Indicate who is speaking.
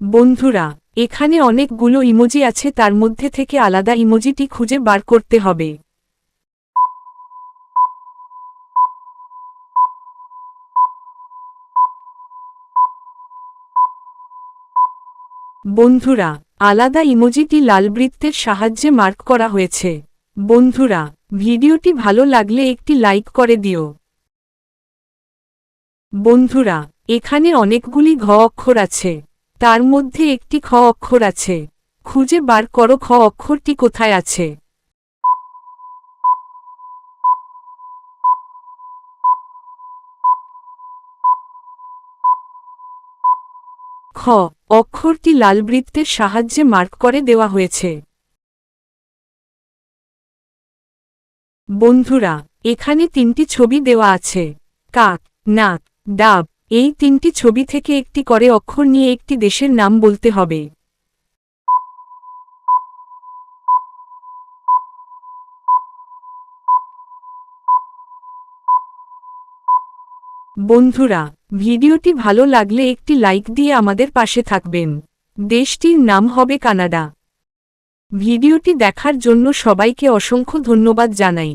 Speaker 1: বন্ধুরা, এখানে অনেকগুলো ইমোজি আছে, তার মধ্যে থেকে আলাদা ইমোজিটি খুঁজে বার করতে হবে। বন্ধুরা, আলাদা ইমোজিটি লাল বৃত্তের সাহায্যে মার্ক করা হয়েছে। বন্ধুরা, ভিডিওটি ভালো লাগলে একটি লাইক করে দিও। বন্ধুরা, এখানে অনেকগুলি ঘ অক্ষর আছে, তার মধ্যে একটি খ অক্ষর আছে। খুঁজে বার করো খ অক্ষরটি কোথায় আছে। খ অক্ষরটি লাল বৃত্তের সাহায্যে মার্ক করে দেওয়া হয়েছে। বন্ধুরা, এখানে তিনটি ছবি দেওয়া আছে, কাক, নাক, ডাব। এই তিনটি ছবি থেকে একটি করে অক্ষর নিয়ে একটি দেশের নাম বলতে হবে। বন্ধুরা, ভিডিওটি ভালো লাগলে একটি লাইক দিয়ে আমাদের পাশে থাকবেন। দেশটির নাম হবে কানাডা। ভিডিওটি দেখার জন্য সবাইকে অসংখ্য ধন্যবাদ জানাই।